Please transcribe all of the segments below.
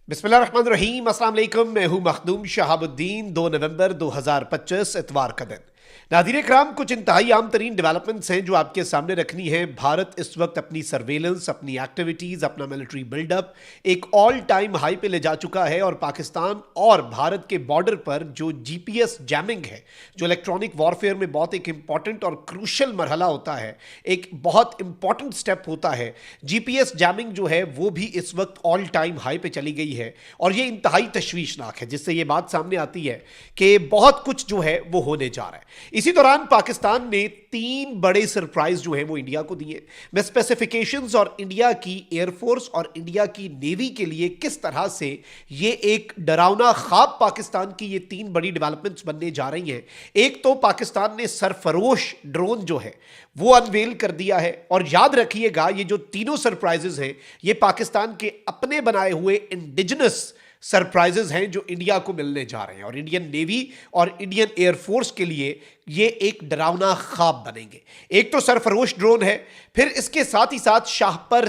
बिस्मिल्लाहिर्रहमानिर्रहीम, अस्सलाम वालेकुम। मैं हूं मखदूम शहाबुद्दीन। 2 नवंबर 2025 इतवार का दिन। नाज़रीन इकराम, कुछ इंतहाई आम तरीन डेवलपमेंट्स हैं जो आपके सामने रखनी है। भारत इस वक्त अपनी सर्वेलेंस, अपनी एक्टिविटीज़, अपना मिलिट्री बिल्डअप एक ऑल टाइम हाई पे ले जा चुका है। और पाकिस्तान और भारत के बॉर्डर पर जो GPS जैमिंग है, जो इलेक्ट्रॉनिक वॉरफेयर में बहुत एक इंपॉर्टेंट और क्रूशल मरहला होता है, एक बहुत इंपॉर्टेंट स्टेप होता है। GPS जैमिंग जो है वो भी इस वक्त ऑल टाइम हाई पे चली गई है और ये इंतहाई तशवीशनाक है, जिससे ये बात सामने आती है कि बहुत कुछ जो है वो होने जा रहा है। इसी दौरान पाकिस्तान ने 3 बड़े सरप्राइज जो है वो इंडिया को दिए। मैं स्पेसिफिकेशंस और इंडिया की एयरफोर्स और इंडिया की नेवी के लिए किस तरह से ये एक डरावना ख्वाब पाकिस्तान की ये 3 बड़ी डेवलपमेंट्स बनने जा रही हैं। एक तो पाकिस्तान ने सरफरोश ड्रोन जो है वो अनवेल कर दिया है। और याद रखिएगा, ये जो तीनों सरप्राइजेस हैं ये पाकिस्तान के अपने बनाए हुए इंडिजिनस सरप्राइजेस हैं जो इंडिया को मिलने जा रहे हैं। और इंडियन नेवी और इंडियन एयरफोर्स के लिए ये एक डरावना ख्वाब बनेंगे। एक तो सरफरोश ड्रोन है, फिर इसके साथ ही साथ शाहपर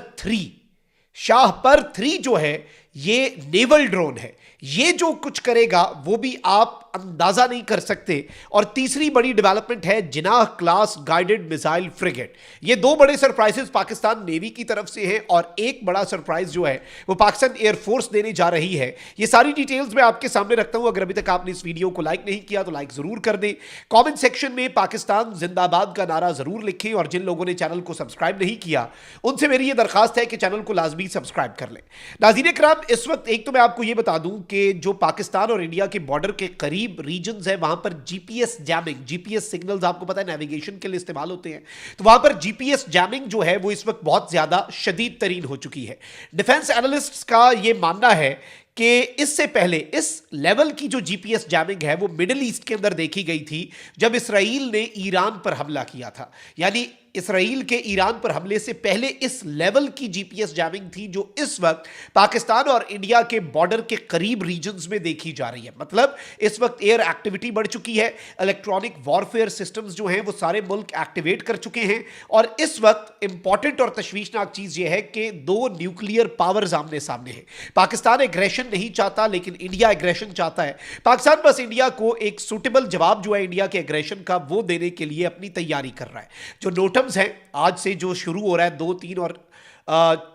3 जो है ये नेवल ड्रोन है। ये जो कुछ करेगा वो भी आप अंदाजा नहीं कर सकते। और तीसरी बड़ी डेवलपमेंट है Jinnah class guided missile frigate. ये 2 बड़े सरप्राइजेस पाकिस्तान नेवी की तरफ से हैं और एक बड़ा सरप्राइज जो है वो पाकिस्तान एयरफोर्स देने जा रही है। ये सारी डिटेल्स मैं आपके सामने रखता हूं। अगर अभी तक आपने इस वीडियो को लाइक नहीं किया तो लाइक जरूर कर दें। कमेंट सेक्शन में पाकिस्तान जिंदाबाद का नारा जरूर लिखें। और जिन लोगों ने चैनल को सब्सक्राइब नहीं किया उनसे मेरी ये दरखास्त है कि चैनल को लाजमी सब्सक्राइब कर लें। नाज़रीन इकराम, इस वक्त एक तो मैं आपको ये बता दूं कि जो पाकिस्तान और इंडिया के बॉर्डर के करीब रीजन्स है वहां पर GPS जैमिंग, GPS सिग्नल्स आपको पता है नेविगेशन के लिए इस्तेमाल होते हैं, तो वहां पर GPS जैमिंग जो है वो इस वक्त बहुत ज्यादा शदीद तरीन हो चुकी है। डिफेंस एनालिस्ट्स का यह मानना है कि इससे पहले इस लेवल की जो GPS जैमिंग है वो मिडिल ईस्ट के अंदर देखी गई थी जब इसराइल ने ईरान पर हमला किया था। यानी इसराइल के ईरान पर हमले से पहले इस लेवल की GPS जैमिंग थी जो इस वक्त पाकिस्तान और इंडिया के बॉर्डर के करीब रीजन्स में देखी जा रही है। मतलब इस वक्त एयर एक्टिविटी बढ़ चुकी है, इलेक्ट्रॉनिक वॉरफेयर सिस्टम्स जो हैं वो सारे मुल्क एक्टिवेट कर चुके हैं। और इस वक्त इंपॉर्टेंट और तशवीशनाक चीज ये है कि 2 न्यूक्लियर पावर्स आमने सामने हैं। पाकिस्तान एग्रेशन नहीं चाहता लेकिन इंडिया एग्रेशन चाहता है। पाकिस्तान बस इंडिया को एक सूटेबल जवाब जो है इंडिया के एग्रेशन का वो देने के लिए अपनी तैयारी कर रहा है। जो नोटम्स हैं आज से जो शुरू हो रहा है 2, 3 और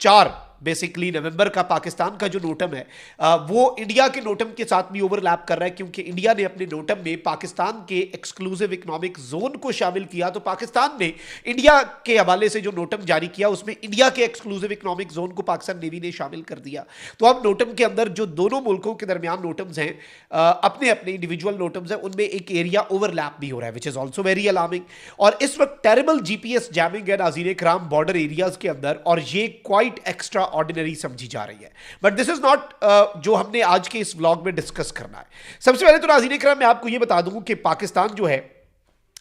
4 बेसिकली नवंबर का पाकिस्तान का जो नोटम है वो इंडिया के नोटम के साथ भी ओवरलैप कर रहा है, क्योंकि इंडिया ने अपने नोटम में पाकिस्तान के एक्सक्लूसिव इकोनॉमिक जोन को शामिल किया। तो पाकिस्तान ने इंडिया के हवाले से जो नोटम जारी किया उसमें इंडिया के एक्सक्लूसिव इकोनॉमिक जोन को पाकिस्तान नेवी ने शामिल कर दिया। तो अब नोटम के अंदर जो दोनों मुल्कों के दरमियान नोटम्स हैं, अपने अपने इंडिविजुअल नोटम्स हैं, उनमें एक एरिया ओवरलैप भी हो रहा है, which is also very alarming. और इस वक्त टेरेबल GPS जैमिंग है नाज़रीन इकराम बॉर्डर एरियाज के अंदर, और ये क्वाइट एक्स्ट्रा ऑर्डिनरी समझी जा रही है। बट दिस इज नॉट जो हमने आज के इस व्लॉग में डिस्कस करना है। सबसे पहले तो नाज़रीन इकराम मैं आपको यह बता दूं कि पाकिस्तान जो है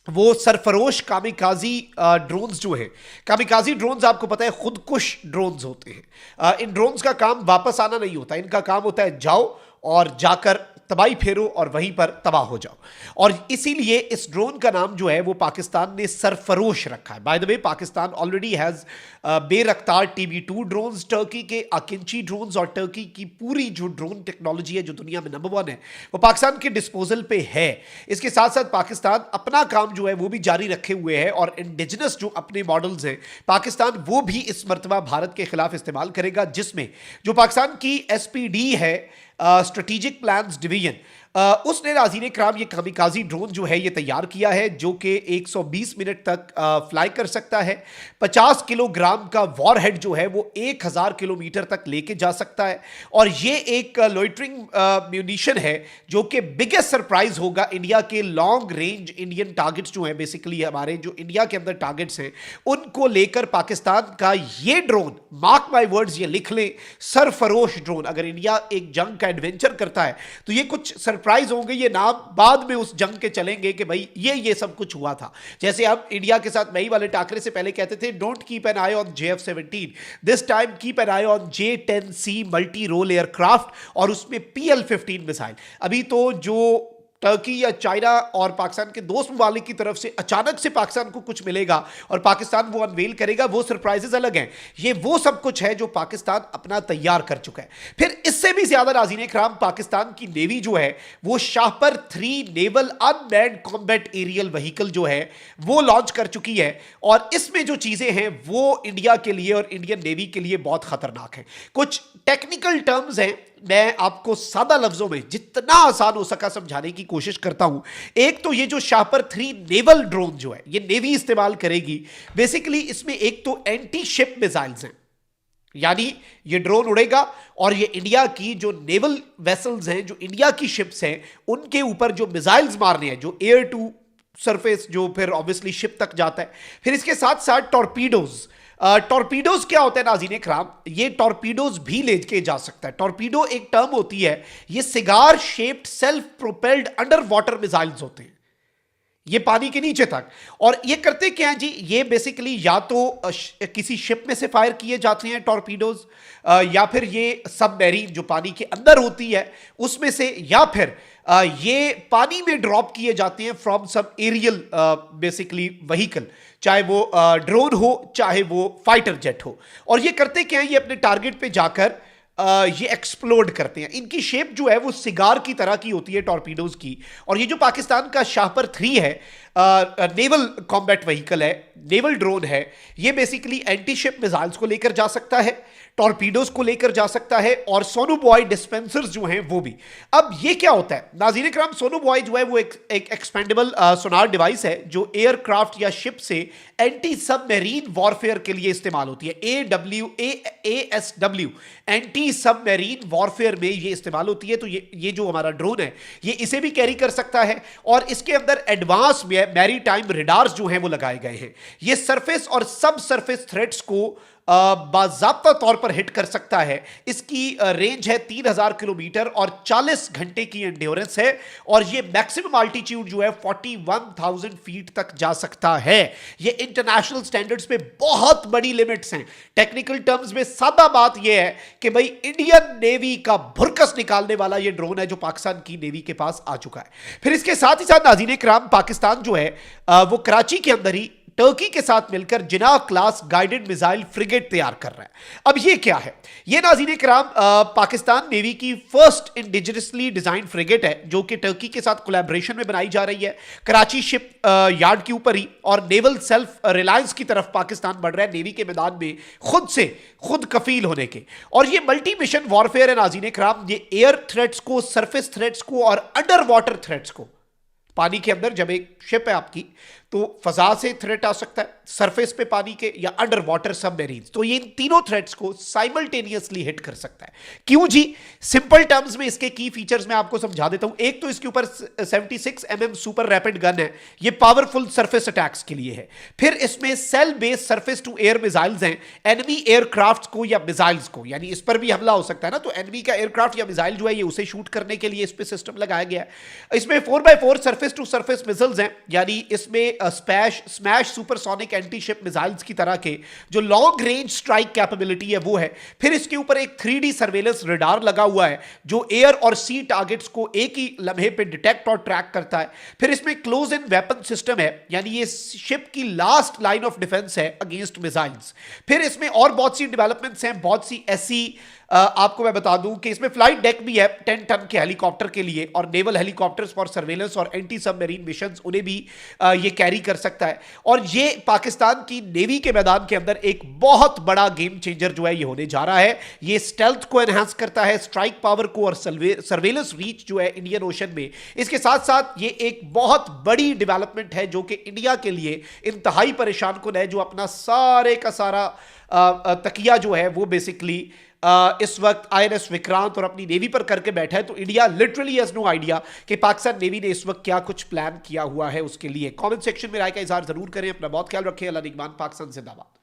वो सरफरोश कामिकाजी ड्रोन्स जो है, कामिकाजी ड्रोन्स आपको पता है खुदकुश ड्रोन्स होते हैं। इन ड्रोन्स का काम वापस आना नहीं होता, इनका काम होता है जाओ और जाकर तबाही फेरो और वहीं पर तबाह हो जाओ। और इसीलिए इस ड्रोन का नाम जो है वो पाकिस्तान ने सरफरोश रखा है। By the way, Pakistan already has Bayraktar TB2 drones, Turkey के अकिंची ड्रोन्स, और टर्की की पूरी जो ड्रोन टेक्नोलॉजी है जो दुनिया में नंबर 1 है वो पाकिस्तान के डिस्पोजल पे है। इसके साथ साथ पाकिस्तान अपना काम जो है वो भी जारी रखे हुए है और इंडिजिनस जो अपने मॉडल्स हैं पाकिस्तान वो भी इस मरतबा भारत के खिलाफ इस्तेमाल करेगा, जिसमें जो पाकिस्तान की SPD है, स्ट्रेटेजिक प्लान्स डिवीजन, उसने नाज़रीन इकराम ये कामिकाजी ड्रोन जो है ये तैयार किया है जो कि 120 मिनट तक फ्लाई कर सकता है। 50 किलोग्राम का वॉरहेड जो है वो 1000 किलोमीटर तक लेके जा सकता है। और ये एक लोइटरिंग म्यूनिशन है जो कि बिगेस्ट सरप्राइज होगा इंडिया के लॉन्ग रेंज इंडियन टारगेट्स जो हैं, बेसिकली हमारे जो इंडिया के अंदर टारगेट्स हैं उनको लेकर पाकिस्तान का ये ड्रोन, मार्क माई वर्ड्स, ये लिख लें, सरफरोश ड्रोन। अगर इंडिया एक जंग का एडवेंचर करता है तो ये कुछ सरप्राइज होंगे, ये नाम बाद में उस जंग के चलेंगे कि भाई ये सब कुछ हुआ था। जैसे हम इंडिया के साथ मई वाले टाकरे से पहले कहते थे don't keep an eye on JF-17, this time keep an eye on J-10C multi role aircraft और उसमें PL-15 मिसाइल। अभी तो जो टर्की या चाइना और पाकिस्तान के दोस्त ममालिक की तरफ से अचानक से पाकिस्तान को कुछ मिलेगा और पाकिस्तान वो अनवेल करेगा, वो सरप्राइजेस अलग हैं। ये वो सब कुछ है जो पाकिस्तान अपना तैयार कर चुका है। फिर इससे भी ज्यादा नाज़रीन इकराम, पाकिस्तान की नेवी जो है वो Shahpar 3 naval unmanned combat aerial vehicle जो है वो लॉन्च कर चुकी है। और इसमें जो चीजें हैं वो इंडिया के लिए और इंडियन नेवी के लिए बहुत खतरनाक है। कुछ टेक्निकल टर्म्स हैं, मैं आपको सादा लफ्जों में जितना आसान हो सका समझाने की कोशिश करता हूं। एक तो ये जो शाहपर 3 नेवल ड्रोन जो है ये नेवी इस्तेमाल करेगी। बेसिकली इसमें एक तो एंटी शिप मिसाइल्स हैं, यानी ये ड्रोन उड़ेगा और ये इंडिया की जो नेवल वेसल्स हैं, जो इंडिया की शिप्स हैं, उनके ऊपर जो मिसाइल्स मारने हैं, जो एयर टू सरफेस, जो फिर ऑब्वियसली शिप तक जाता है। फिर इसके साथ साथ टॉर्पीडोज। टॉर्पीडोज क्या होता है नाज़रीन इकराम, ये टॉर्पीडोज भी ले के जा सकता है। टॉर्पीडो एक टर्म होती है, ये cigar shaped self propelled under water missiles होते हैं, ये पानी के नीचे तक। और ये करते क्या है जी, ये बेसिकली या तो किसी शिप में से फायर किए जाते हैं टॉर्पीडोज, या फिर ये सबमरीन जो पानी के अंदर होती है उसमें से, या फिर ये पानी में ड्रॉप किए जाते हैं from sub aerial basically vehicle, चाहे वो ड्रोन हो चाहे वो फाइटर जेट हो। और ये करते क्या है, ये अपने टारगेट पे जाकर ये एक्सप्लोड करते हैं। इनकी शेप जो है वो सिगार की तरह की होती है टॉर्पीडोज की। और ये जो पाकिस्तान का शाहपर 3 है, नेवल कॉम्बैट व्हीकल है, नेवल ड्रोन है, ये बेसिकली एंटी शिप मिसाइल्स को लेकर जा सकता है, टॉर्पीडोज को लेकर जा सकता है, और सोनू बॉय डिस्पेंसर्स जो हैं वो भी। अब ये क्या होता है नाज़रीन इकराम, सोनू बॉय जो है वो एक एक्सपेंडेबल सोनार डिवाइस है जो एयरक्राफ्ट या शिप से एंटी सबमरीन वॉरफेयर के लिए इस्तेमाल होती है। ASW एंटी सबमरीन वॉरफेयर में ये इस्तेमाल होती है। तो ये जो हमारा ड्रोन है ये इसे भी कैरी कर सकता है। और इसके अंदर एडवांस मैरीटाइम रडार्स जो हैं वो लगाए गए हैं। ये सरफेस और सब सरफेस थ्रेट्स को बाज़ाब्ता तौर पर हिट कर सकता है। इसकी रेंज है 3000 किलोमीटर और 40 घंटे की एंड्योरेंस है। और ये मैक्सिमम अल्टीट्यूड जो है 41,000 फीट तक जा सकता है। ये इंटरनेशनल स्टैंडर्ड्स पे बहुत बड़ी लिमिट्स हैं। टेक्निकल टर्म्स में सादा बात यह है कि भाई इंडियन नेवी का भुरकस निकालने वाला ये ड्रोन है जो पाकिस्तान की नेवी के पास आ चुका है। फिर इसके साथ ही साथ नाज़रीन इकराम, पाकिस्तान जो है वो कराची के अंदर ही टर्की के साथ मिलकर Jinnah class guided missile frigate तैयार कर रहा है। अब ये क्या है, ये नाज़रीन इकराम पाकिस्तान नेवी की फर्स्ट इंडिजिनसली डिजाइन फ्रिगेट है जो कि टर्की के साथ कोलैबोरेशन में बनाई जा रही है, कराची शिप यार्ड के ऊपर ही। और नेवल सेल्फ रिलायंस की तरफ पाकिस्तान बढ़ रहा है नेवी के मैदान में खुद कफील होने के। और ये मल्टी मिशन वॉरफेयर है नाज़रीन इकराम। ये एयर थ्रेट्स को, सरफेस थ्रेट्स को और अंडर वाटर थ्रेट्स को, पानी के अंदर जब एक शिप है आपकी तो फजा से थ्रेट आ सकता है, सरफेस पे पानी के, या अंडर वाटर सबमरीन, तो ये इन तीनों थ्रेट्स को साइमल्टेनियसली हिट कर सकता है। क्यों जी, सिंपल टर्म्स में इसके की फीचर्स मैं आपको समझा देता हूं। एक तो इसके ऊपर 76 mm सुपर रैपिड गन है, ये पावरफुल सरफेस अटैक्स के लिए है। फिर इसमें cell based surface to air missiles हैं, एनिमी एयरक्राफ्ट को या मिसाइल्स को, यानी इस पर भी हमला हो सकता है ना, तो एनिमी का एयरक्राफ्ट या मिसाइल जो है ये उसे शूट करने के लिए इस पे सिस्टम लगाया गया है। इसमें 4x4 surface to surface missiles हैं, यानी इसमें smash supersonic anti ship missiles की तरह के जो लॉन्ग रेंज स्ट्राइक कैपेबिलिटी है वो है। फिर इसके ऊपर एक 3D सर्वेलेंस रडार लगा हुआ है जो एयर और सी टारगेट्स को एक ही लम्हे पे डिटेक्ट और ट्रैक करता है। फिर इसमें क्लोज इन वेपन सिस्टम है, यानी ये शिप की लास्ट लाइन ऑफ डिफेंस है अगेंस्ट मिसाइल्स। फिर इसमें और बहुत सी डेवलपमेंट्स हैं, बहुत सी ऐसी आपको मैं बता दूं कि इसमें फ्लाइट डेक भी है 10 टन के हेलीकॉप्टर के लिए, और नेवल हेलीकॉप्टर्स फॉर सर्वेलेंस और एंटी सबमरीन मिशंस उन्हें भी ये कैरी कर सकता है। और ये पाकिस्तान की नेवी के मैदान के अंदर एक बहुत बड़ा गेम चेंजर जो है ये होने जा रहा है। ये स्टेल्थ को एनहांस करता है, स्ट्राइक पावर को और सर्वेलेंस रीच जो है इंडियन ओशन में। इसके साथ साथ ये एक बहुत बड़ी डेवलपमेंट है जो कि इंडिया के लिए इंतहाई परेशान कुन है, जो अपना सारे का सारा तकिया जो है वो बेसिकली इस वक्त INS विक्रांत और अपनी नेवी पर करके बैठा है। तो India literally has no idea कि पाकिस्तान नेवी ने इस वक्त क्या कुछ प्लान किया हुआ है उसके लिए। कमेंट सेक्शन में राय का इजहार जरूर करें। अपना बहुत ख्याल रखें। अल्लाह निगहबान। पाकिस्तान जिंदाबाद।